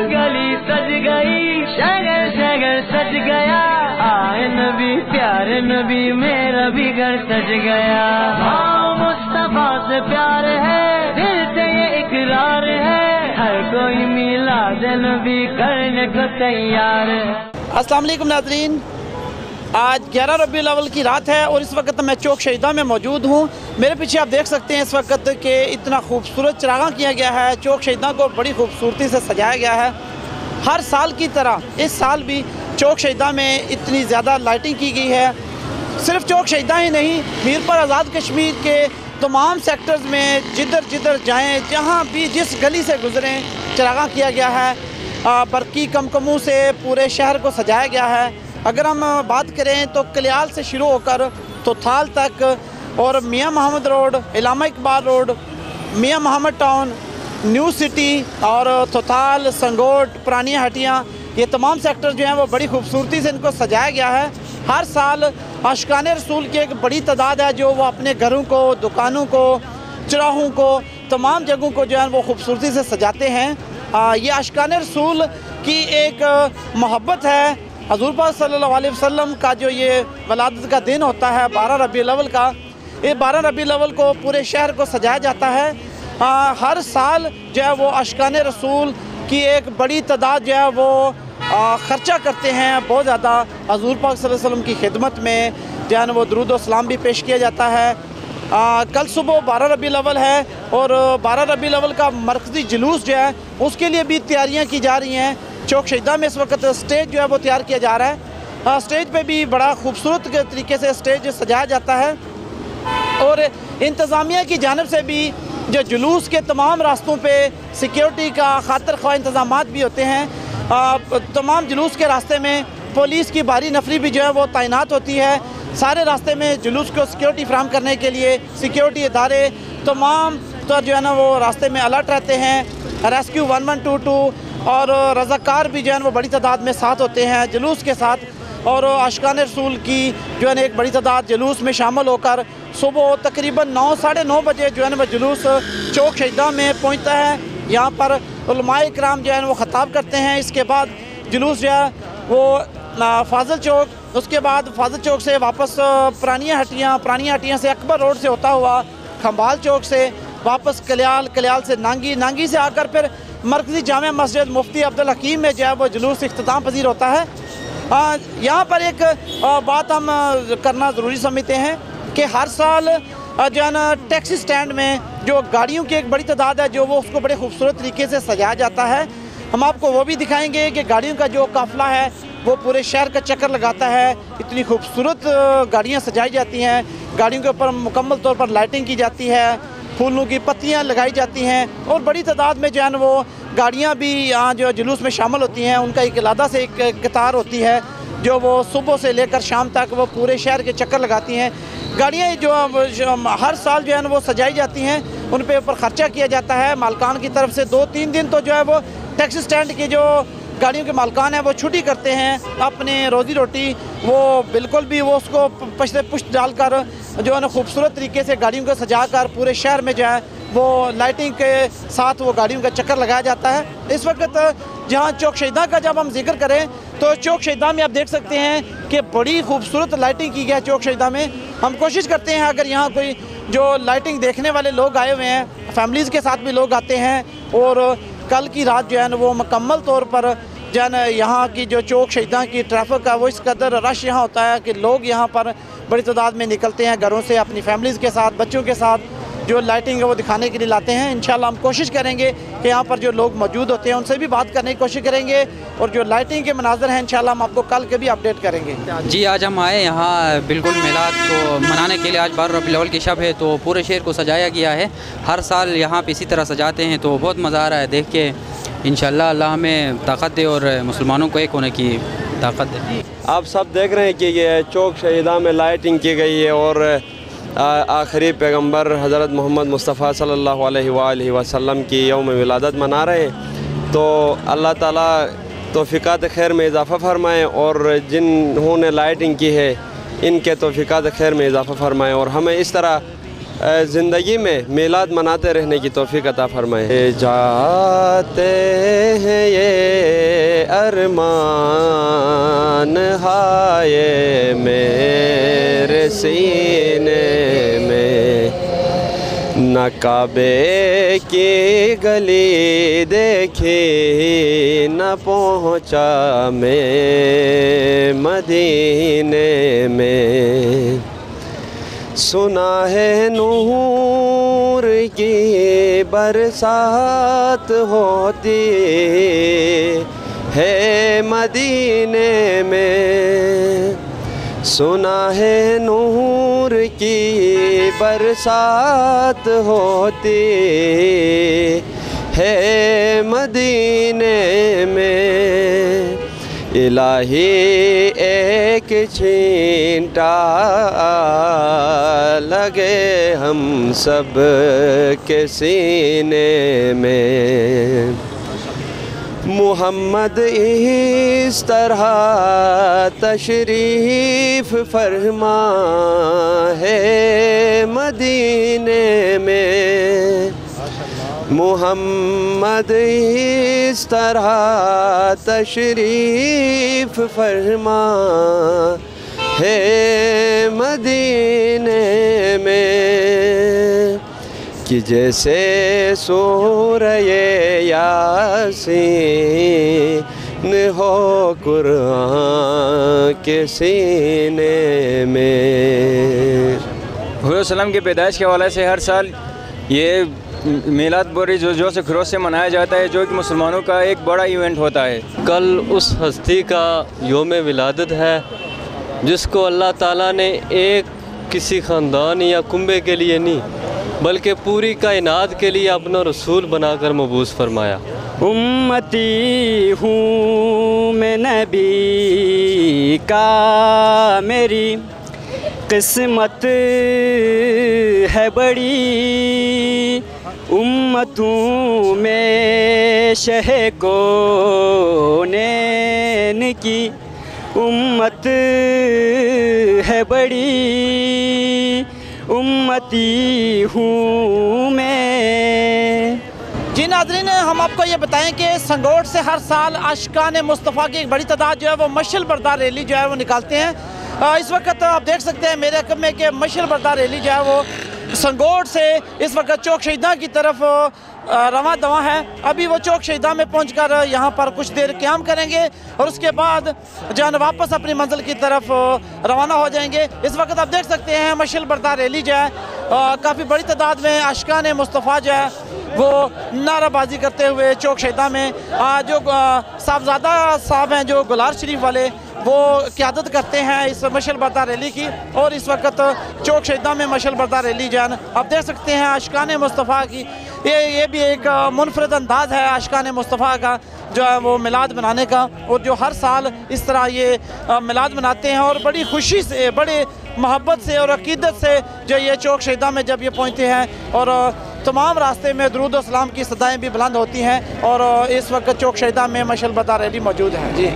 गली सज गई, शहर शहर सज गया, आए नबी प्यारे नबी मेरा भी घर सज गया। हाँ मुस्तफा से प्यार है, दिल से ये इकरार है, हर कोई मिलाद नबी करने को तैयार है। अस्सलाम वालेकुम नाज़रीन, आज 11 रबीउल अव्वल की रात है और इस वक्त मैं चौक शहीदा में मौजूद हूँ। मेरे पीछे आप देख सकते हैं इस वक्त के इतना खूबसूरत चरागा किया गया है। चौक शहीदा को बड़ी खूबसूरती से सजाया गया है। हर साल की तरह इस साल भी चौक शहीदा में इतनी ज़्यादा लाइटिंग की गई है। सिर्फ चौक शहीदा ही नहीं, मीरपुर आज़ाद कश्मीर के तमाम सेक्टर्स में जिधर जिधर जाएँ, जहाँ भी जिस गली से गुजरें, चरागा किया गया है। बरकी कमकमों से पूरे शहर को सजाया गया है। अगर हम बात करें तो कलियाल से शुरू होकर थोथाल तक और मियाँ मोहम्मद रोड, इलामा इकबाल रोड, मियाँ मोहम्मद टाउन, न्यू सिटी और थोथाल, संगोट, पुरानी हटियाँ, ये तमाम सेक्टर जो हैं वो बड़ी खूबसूरती से इनको सजाया गया है। हर साल आशिकाने रसूल की एक बड़ी तादाद है जो वो अपने घरों को, दुकानों को, चौराहों को, तमाम जगहों को जो है वो खूबसूरती से सजाते हैं। ये आशिकाने रसूल की एक मोहब्बत है। हज़ूर पाक सल्लल्लाहु अलैहि वसल्लम का जो ये वलादत का दिन होता है 12 रबीउल अव्वल का, ये 12 रबीउल अव्वल को पूरे शहर को सजाया जाता है। हर साल जो है वो आशिकाने रसूल की एक बड़ी तादाद जो है वो ख़र्चा करते हैं बहुत ज़्यादा। हज़ूर पाक सल्लल्लाहु अलैहि वसल्लम की खिदमत में जो है वो दुरूद व सलाम भी पेश किया जाता है। कल सुबह 12 रबीउल अव्वल है और 12 रबीउल अव्वल का मरकज़ी जुलूस जो है उसके लिए भी तैयारियाँ की जा रही हैं। चौक शहीदा में इस वक्त स्टेज जो है वो तैयार किया जा रहा है। स्टेज पे भी बड़ा खूबसूरत तरीके से स्टेज सजाया जाता है और इंतज़ामिया की जानिब से भी जो जुलूस के तमाम रास्तों पे सिक्योरिटी का खातिर ख्वाह इंतज़ामात भी होते हैं। तमाम जुलूस के रास्ते में पुलिस की भारी नफरी भी जो है वो तैनात होती है। सारे रास्ते में जुलूस को सिक्योरिटी फराहम करने के लिए सिक्योरिटी इदारे तमाम तो जो है ना वो रास्ते में अलर्ट रहते हैं। रेस्क्यू 1122 और रज़ाकार भी जो है वो बड़ी तादाद में साथ होते हैं जुलूस के साथ। और आशिकाने रसूल की जो है एक बड़ी तादाद जुलूस में शामिल होकर सुबह तकरीबन 9 साढ़े 9 बजे जो है वो जुलूस चौक शहीदा में पहुंचता है। यहाँ पर उलमाए इकराम जो है वो ख़ताब करते हैं। इसके बाद जुलूस जो है वो फाजिल चौक, उसके बाद फाजिल चौक से वापस पुरानी हटियाँ से अकबर रोड से होता हुआ खम्बाल चौक से वापस कलियाल से नांगी से आकर फिर मरकज़ी जामे मस्जिद मुफ्ती अब्दुल हकीम में जो है वो जुलूस इख्तिताम पजीर होता है। यहाँ पर एक बात हम करना ज़रूरी समझते हैं कि हर साल जो है ना टैक्सी स्टैंड में जो गाड़ियों की एक बड़ी तादाद है जो वो उसको बड़े खूबसूरत तरीके से सजाया जाता है। हम आपको वो भी दिखाएंगे कि गाड़ियों का जो काफ़िला है वो पूरे शहर का चक्कर लगाता है। इतनी खूबसूरत गाड़ियाँ सजाई जाती हैं, गाड़ियों के ऊपर मुकम्मल तौर पर लाइटिंग की जाती है, फूलों की पत्तियां लगाई जाती हैं और बड़ी तादाद में जो है वो गाड़ियां भी यहाँ जो जुलूस में शामिल होती हैं। उनका एक अलग से एक कतार होती है जो वो सुबह से लेकर शाम तक वो पूरे शहर के चक्कर लगाती हैं। गाड़ियाँ जो हर साल जो है वो सजाई जाती हैं, उन पे ऊपर ख़र्चा किया जाता है मालकान की तरफ से। 2-3 दिन तो जो है वो टैक्सी स्टैंड की जो गाड़ियों के मालकान हैं वो छुट्टी करते हैं। अपने रोज़ी रोटी वो बिल्कुल भी वो उसको पुष्ट डालकर जो है ना खूबसूरत तरीके से गाड़ियों को सजाकर पूरे शहर में जो है वो लाइटिंग के साथ वो गाड़ियों का चक्कर लगाया जाता है। इस वक्त जहाँ चौक शहीदा का जब हम जिक्र करें तो चौक शहीदा में आप देख सकते हैं कि बड़ी खूबसूरत लाइटिंग की गई है। चौक शहीदा में हम कोशिश करते हैं अगर यहाँ कोई जो लाइटिंग देखने वाले लोग आए हुए हैं, फैमिलीज़ के साथ भी लोग आते हैं और कल की रात जो है ना वो मुकम्मल तौर पर जो है ना यहाँ की जो चौक शहीदा की ट्रैफिक का वो इस कदर रश यहाँ होता है कि लोग यहाँ पर बड़ी तादाद में निकलते हैं घरों से अपनी फैमिलीज़ के साथ, बच्चों के साथ जो लाइटिंग है वो दिखाने के लिए लाते हैं। इंशाल्लाह हम कोशिश करेंगे कि यहाँ पर जो लोग मौजूद होते हैं उनसे भी बात करने की कोशिश करेंगे और जो लाइटिंग के मनाज़र हैं इंशाल्लाह हम आपको कल के भी अपडेट करेंगे। जी, आज हम आए यहाँ बिल्कुल मिलाद को मनाने के लिए। आज 12 रबीउल अव्वल की शब है तो पूरे शहर को सजाया गया है। हर साल यहाँ पे इसी तरह सजाते हैं तो बहुत मज़ा आ रहा है देख के। इंशाल्लाह अल्लाह हमें ताकत दे और मुसलमानों को एक होने की ताकत दे। आप सब देख रहे हैं कि ये चौक शहीदा में लाइटिंग की गई है और आखिरी पैगंबर हज़रत मोहम्मद मुस्तफ़ा सल्लल्लाहु अलैहि वसल्लम की यौम विलादत मना रहे हैं। तो अल्लाह ताला तौफ़ीक़ात खैर में इजाफ़ा फ़रमाएँ और जिन्होंने लाइटिंग की है इनके तौफ़ीक़ात खैर में इजाफ़ा फ़रमाएँ और हमें इस तरह ज़िंदगी में मिलाद मनाते रहने की तौफ़ीक़ अता फ़रमाएँ। जाते हैं ये अरमान हाय मेरे सीने में, न काबे की गली देखी न पहुँचा मैं मदीने में। सुना है नूर की बरसात होती है मदीने में, सुना है नूर की बरसात होती है मदीने में। इलाही एक छींटा लगे हम सब के सीने में। मुहम्मद इस तरह तशरीफ़ फरमा है मदीने में, मुहम्मद इस तरह तशरीफ़ फरमा है मदीने में, कि जैसे सूरह यासीन हो कुरान के सीने में। हुज़ूर सल्लम की पैदाइश के हवाले से हर साल ये मीलाद बड़ी जोश से खरोश से मनाया जाता है, जो कि मुसलमानों का एक बड़ा इवेंट होता है। कल उस हस्ती का योम विलादत है जिसको अल्लाह ताला ने एक किसी ख़ानदान या कुंबे के लिए नहीं बल्कि पूरी कायनात के लिए अपना रसूल बनाकर मबूस फरमाया। उम्मती हूँ मैं नबी का, मेरी किस्मत है बड़ी, उम्मतों में शह कौनैन की उम्मत है बड़ी, उम्मती हूँ मैं। जी नाज़रीन, हम आपको ये बताएं कि संगोट से हर साल आशिकान मुस्तफ़ा की एक बड़ी तादाद जो है वो मशअल बरदार रैली जो है वो निकालते हैं। इस वक्त आप देख सकते हैं मेरे अकब में कि मशअल बरदार रैली जो है वो संगोट से इस वक्त चौक शहीदा की तरफ रवां दवा है। अभी वो चौक शहीदा में पहुंचकर यहाँ पर कुछ देर क़याम करेंगे और उसके बाद जो है वापस अपनी मंजिल की तरफ रवाना हो जाएंगे। इस वक्त आप देख सकते हैं मशअल बरदार रैली जो है काफ़ी बड़ी तादाद में आशिकान मुस्तफ़ा जो है वो नाराबाजी करते हुए चौक शहीदा में जो साहबजादा साहब हैं जो गुलार शरीफ वाले वो क़यादत करते हैं इस मशअल बरदार रैली की। और इस वक्त चौक शहीदा में मशअल बरदार रैली जो है आप देख सकते हैं आशिकान मुस्तफ़ा की ये भी एक मुनफरद अंदाज़ है आशिकान मुस्तफ़ा का जो है वो मिलाद मनाने का, और जो हर साल इस तरह ये मिलाद मनाते हैं और बड़ी खुशी से बड़े मोहब्बत से और अकीदत से जो ये चौक शहीदा में जब ये पहुँचते हैं और तमाम रास्ते में दुरूद और सलाम की सदाएँ भी बुलंद होती हैं। और इस वक्त चौक शहीदा में मशअल बरदार रैली मौजूद है। जी।